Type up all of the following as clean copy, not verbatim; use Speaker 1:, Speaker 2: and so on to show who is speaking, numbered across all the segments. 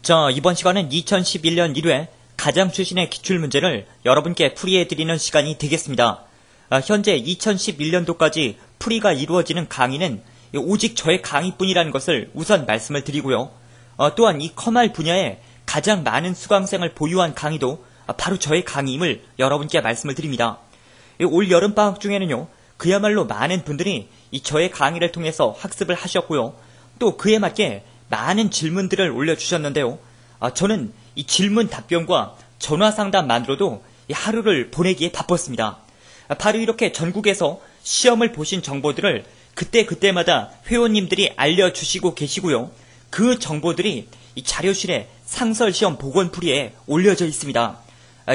Speaker 1: 자, 이번 시간은 2011년 1회 가장 최신의 기출문제를 여러분께 풀이해드리는 시간이 되겠습니다. 현재 2011년도까지 풀이가 이루어지는 강의는 오직 저의 강의뿐이라는 것을 우선 말씀을 드리고요. 또한 이 컴활 분야에 가장 많은 수강생을 보유한 강의도 바로 저의 강의임을 여러분께 말씀을 드립니다. 올 여름방학 중에는요, 그야말로 많은 분들이 이 저의 강의를 통해서 학습을 하셨고요. 또 그에 맞게 많은 질문들을 올려주셨는데요. 저는 이 질문 답변과 전화 상담만으로도 하루를 보내기에 바빴습니다. 바로 이렇게 전국에서 시험을 보신 정보들을 그때마다 회원님들이 알려주시고 계시고요. 그 정보들이 이 자료실에 상설시험 보건풀이에 올려져 있습니다.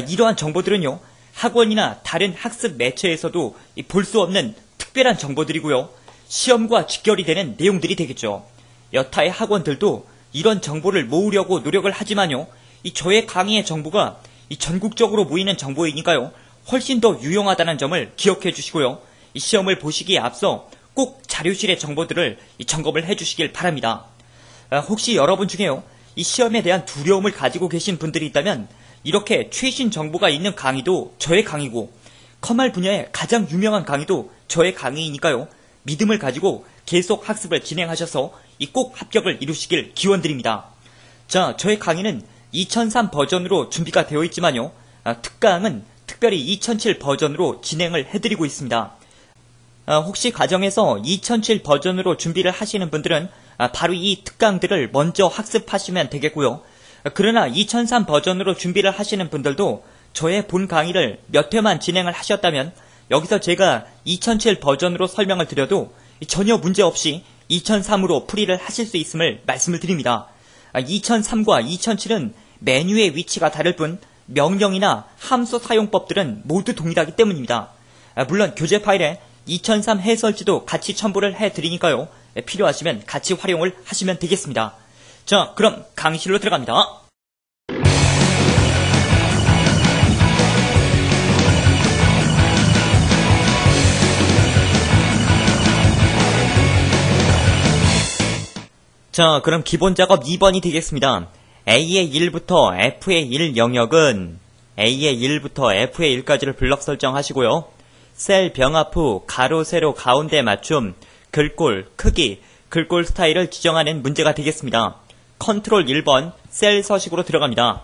Speaker 1: 이러한 정보들은요, 학원이나 다른 학습 매체에서도 볼 수 없는 특별한 정보들이고요. 시험과 직결이 되는 내용들이 되겠죠. 여타의 학원들도 이런 정보를 모으려고 노력을 하지만요, 이 저의 강의의 정보가 이 전국적으로 모이는 정보이니까요, 훨씬 더 유용하다는 점을 기억해 주시고요. 이 시험을 보시기에 앞서 꼭 자료실의 정보들을 점검을 해 주시길 바랍니다. 혹시 여러분 중에요, 이 시험에 대한 두려움을 가지고 계신 분들이 있다면 이렇게 최신 정보가 있는 강의도 저의 강의고, 컴활 분야의 가장 유명한 강의도 저의 강의이니까요, 믿음을 가지고 계속 학습을 진행하셔서 이 꼭 합격을 이루시길 기원드립니다. 자, 저의 강의는 2003 버전으로 준비가 되어 있지만요, 특강은 특별히 2007 버전으로 진행을 해드리고 있습니다. 혹시 과정에서 2007 버전으로 준비를 하시는 분들은 바로 이 특강들을 먼저 학습하시면 되겠고요. 그러나 2003 버전으로 준비를 하시는 분들도 저의 본 강의를 몇 회만 진행을 하셨다면 여기서 제가 2007 버전으로 설명을 드려도 전혀 문제없이 2003으로 풀이를 하실 수 있음을 말씀을 드립니다. 2003과 2007은 메뉴의 위치가 다를 뿐 명령이나 함수 사용법들은 모두 동일하기 때문입니다. 물론 교재 파일에 2003 해설지도 같이 첨부를 해드리니까요, 필요하시면 같이 활용을 하시면 되겠습니다. 자, 그럼 강의실로 들어갑니다. 자, 그럼 기본 작업 2번이 되겠습니다. A의 1부터 F의 1 영역은 A의 1부터 F의 1까지를 블럭 설정하시고요. 셀 병합 후 가로, 세로, 가운데 맞춤, 글꼴, 크기, 글꼴 스타일을 지정하는 문제가 되겠습니다. 컨트롤 1번 셀 서식으로 들어갑니다.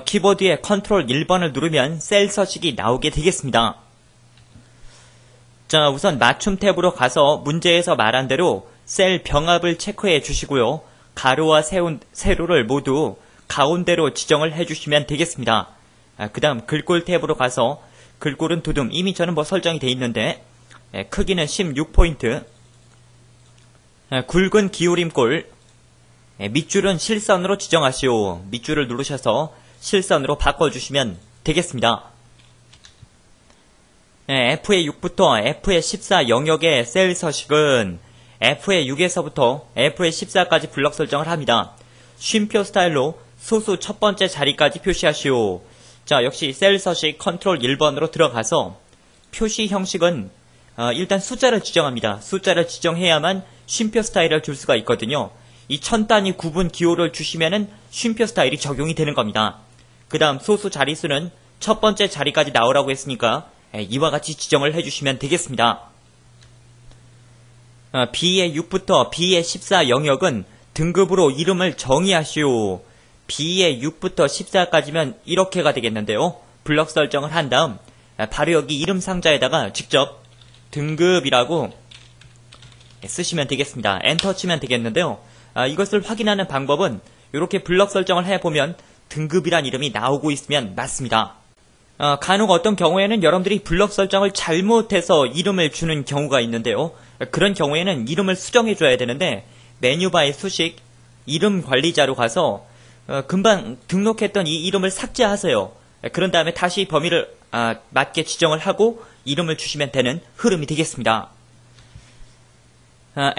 Speaker 1: 키보드에 컨트롤 1번을 누르면 셀 서식이 나오게 되겠습니다. 자, 우선 맞춤 탭으로 가서 문제에서 말한 대로 셀 병합을 체크해 주시고요. 가로와 세로를 모두 가운데로 지정을 해주시면 되겠습니다. 그 다음 글꼴 탭으로 가서 글꼴은 두둠, 이미 저는 설정이 되어 있는데 크기는 16포인트, 굵은 기울임꼴, 밑줄은 실선으로 지정하시오. 밑줄을 누르셔서 실선으로 바꿔주시면 되겠습니다. F의 6부터 F의 14 영역의 셀 서식은 F의 6에서부터 F의 14까지 블럭 설정을 합니다. 쉼표 스타일로 소수 첫 번째 자리까지 표시하시오. 자, 역시 셀 서식 컨트롤 1번으로 들어가서 표시 형식은 일단 숫자를 지정합니다. 숫자를 지정해야만 쉼표 스타일을 줄 수가 있거든요. 이 1000단위 구분 기호를 주시면은 쉼표 스타일이 적용이 되는 겁니다. 그 다음 소수 자리수는 첫 번째 자리까지 나오라고 했으니까 이와 같이 지정을 해주시면 되겠습니다. B의 6부터 B의 14 영역은 등급으로 이름을 정의하시오. B의 6부터 14까지면 이렇게가 되겠는데요. 블럭 설정을 한 다음 바로 여기 이름 상자에다가 직접 등급이라고 쓰시면 되겠습니다. 엔터 치면 되겠는데요. 이것을 확인하는 방법은 이렇게 블럭 설정을 해보면 등급이란 이름이 나오고 있으면 맞습니다. 간혹 어떤 경우에는 여러분들이 블럭 설정을 잘못해서 이름을 주는 경우가 있는데요. 그런 경우에는 이름을 수정해줘야 되는데 메뉴바의 수식, 이름 관리자로 가서 금방 등록했던 이 이름을 삭제하세요. 그런 다음에 다시 범위를 맞게 지정을 하고 이름을 주시면 되는 흐름이 되겠습니다.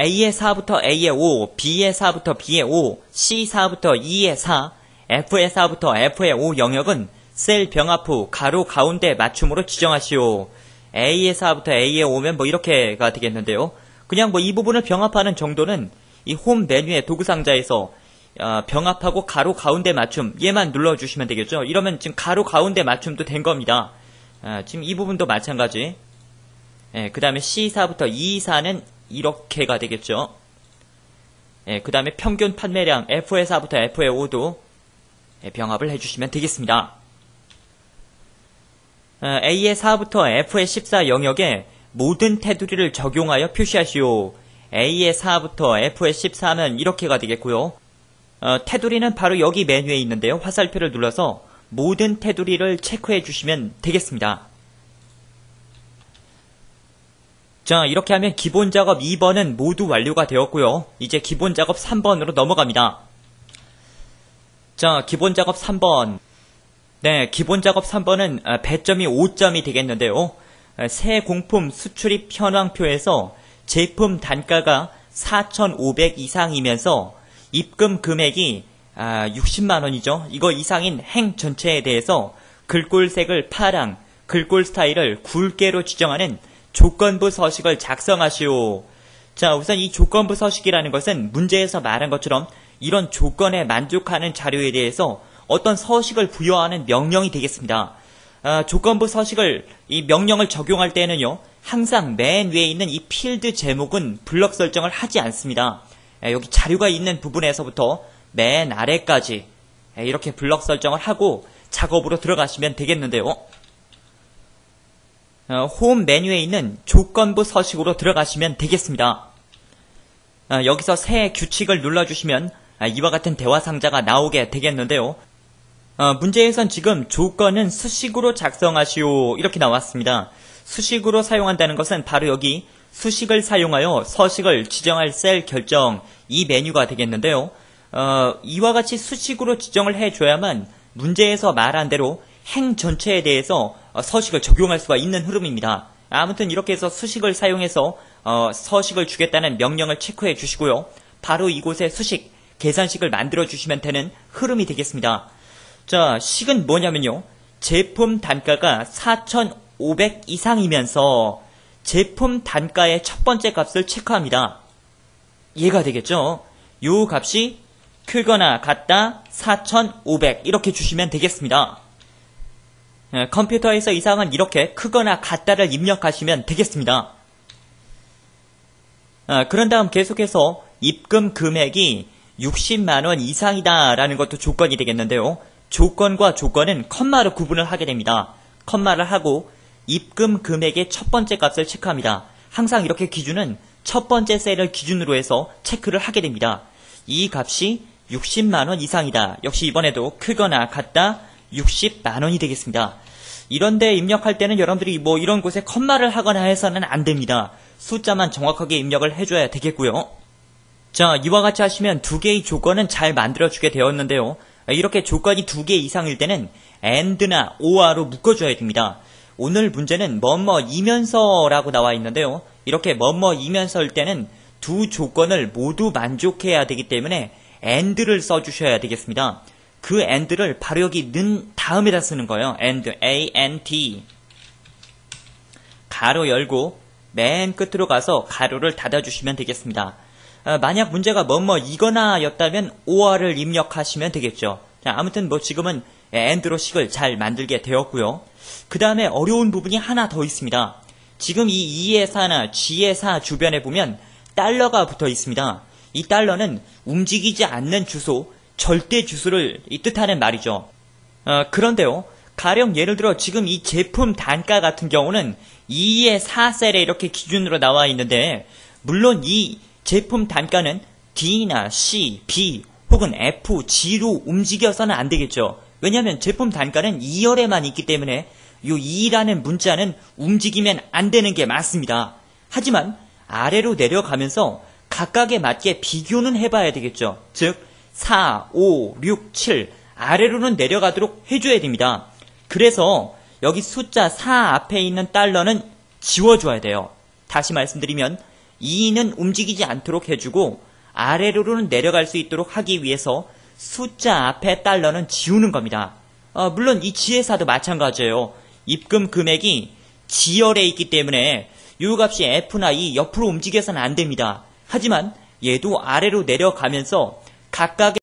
Speaker 1: A의 4부터 A의 5, B의 4부터 B의 5, C 4부터 E의 4, F의 4부터 F의 5 영역은 셀 병합 후 가로 가운데 맞춤으로 지정하시오. A의 4부터 A의 5면 이렇게가 되겠는데요. 그냥 이 부분을 병합하는 정도는 이 홈 메뉴의 도구 상자에서 병합하고 가로 가운데 맞춤 얘만 눌러주시면 되겠죠. 이러면 지금 가로 가운데 맞춤도 된 겁니다. 지금 이 부분도 마찬가지. 그 다음에 C4부터 E4는 이렇게가 되겠죠. 그 다음에 평균 판매량 F의 4부터 F의 5도 병합을 해주시면 되겠습니다. A의 4부터 F의 14 영역에 모든 테두리를 적용하여 표시하시오. A의 4부터 F의 14면 이렇게가 되겠고요. 테두리는 바로 여기 메뉴에 있는데요. 화살표를 눌러서 모든 테두리를 체크해 주시면 되겠습니다. 자, 이렇게 하면 기본 작업 2번은 모두 완료가 되었고요. 이제 기본 작업 3번으로 넘어갑니다. 자, 기본 작업 3번. 네, 기본 작업 3번은 배점이 5점이 되겠는데요. 새 공품 수출입 현황표에서 제품 단가가 4,500 이상이면서 입금 금액이 60만원이죠. 이거 이상인 행 전체에 대해서 글꼴색을 파랑, 글꼴 스타일을 굵게로 지정하는 조건부 서식을 작성하시오. 자, 우선 이 조건부 서식이라는 것은 문제에서 말한 것처럼 이런 조건에 만족하는 자료에 대해서 어떤 서식을 부여하는 명령이 되겠습니다. 조건부 서식을, 이 명령을 적용할 때는요, 항상 맨 위에 있는 이 필드 제목은 블럭 설정을 하지 않습니다. 여기 자료가 있는 부분에서부터 맨 아래까지 이렇게 블럭 설정을 하고 작업으로 들어가시면 되겠는데요. 홈 메뉴에 있는 조건부 서식으로 들어가시면 되겠습니다. 여기서 새 규칙을 눌러주시면 이와 같은 대화 상자가 나오게 되겠는데요. 문제에선 지금 조건은 수식으로 작성하시오 이렇게 나왔습니다. 수식으로 사용한다는 것은 바로 여기 수식을 사용하여 서식을 지정할 셀 결정 이 메뉴가 되겠는데요. 이와 같이 수식으로 지정을 해줘야만 문제에서 말한 대로 행 전체에 대해서 서식을 적용할 수가 있는 흐름입니다. 아무튼 이렇게 해서 수식을 사용해서 서식을 주겠다는 명령을 체크해 주시고요. 바로 이곳에 수식, 계산식을 만들어 주시면 되는 흐름이 되겠습니다. 자, 식은 뭐냐면요. 제품 단가가 4,500 이상이면서 제품 단가의 첫 번째 값을 체크합니다. 얘가 되겠죠. 요 값이 크거나 같다 4,500 이렇게 주시면 되겠습니다. 컴퓨터에서 이상은 이렇게 크거나 같다를 입력하시면 되겠습니다. 그런 다음 계속해서 입금 금액이 60만원 이상이다 라는 것도 조건이 되겠는데요. 조건과 조건은 컴마로 구분을 하게 됩니다. 컴마를 하고 입금 금액의 첫 번째 값을 체크합니다. 항상 이렇게 기준은 첫 번째 셀을 기준으로 해서 체크를 하게 됩니다. 이 값이 60만원 이상이다. 역시 이번에도 크거나 같다 60만원이 되겠습니다. 이런데 입력할 때는 여러분들이 뭐 이런 곳에 컴마를 하거나 해서는 안 됩니다. 숫자만 정확하게 입력을 해줘야 되겠고요. 자, 이와 같이 하시면 두 개의 조건은 잘 만들어주게 되었는데요. 이렇게 조건이 2개 이상일 때는 AND나 OR로 묶어줘야 됩니다. 오늘 문제는 뭐뭐이면서 라고 나와 있는데요. 이렇게 뭐뭐이면서일 때는 두 조건을 모두 만족해야 되기 때문에 AND를 써주셔야 되겠습니다. 그 AND를 바로 여기 는 다음에다 쓰는 거예요. AND, A-N-D. 가로 열고 맨 끝으로 가서 가로를 닫아주시면 되겠습니다. 만약 문제가 뭐뭐이거나 였다면 OR을 입력하시면 되겠죠. 자, 아무튼 뭐 지금은 AND로 식을 잘 만들게 되었고요. 그 다음에 어려운 부분이 하나 더 있습니다. 지금 이 E의 4나 G의 4 주변에 보면 달러가 붙어 있습니다. 이 달러는 움직이지 않는 주소, 절대 주소를 뜻하는 말이죠. 그런데요, 가령 예를 들어 지금 이 제품 단가 같은 경우는 E의 4셀에 이렇게 기준으로 나와 있는데, 물론 이 제품 단가는 D나 C, B 혹은 F, G로 움직여서는 안 되겠죠. 왜냐하면 제품 단가는 2열에만 있기 때문에 이 2라는 문자는 움직이면 안 되는 게 맞습니다. 하지만 아래로 내려가면서 각각에 맞게 비교는 해봐야 되겠죠. 즉 4, 5, 6, 7 아래로는 내려가도록 해줘야 됩니다. 그래서 여기 숫자 4 앞에 있는 달러는 지워줘야 돼요. 다시 말씀드리면 2는 움직이지 않도록 해주고 아래로는 내려갈 수 있도록 하기 위해서 숫자 앞에 달러는 지우는 겁니다. 물론 이 G에서도 마찬가지예요. 입금 금액이 G열에 있기 때문에 이 값이 F나 E 옆으로 움직여서는 안 됩니다. 하지만 얘도 아래로 내려가면서 각각의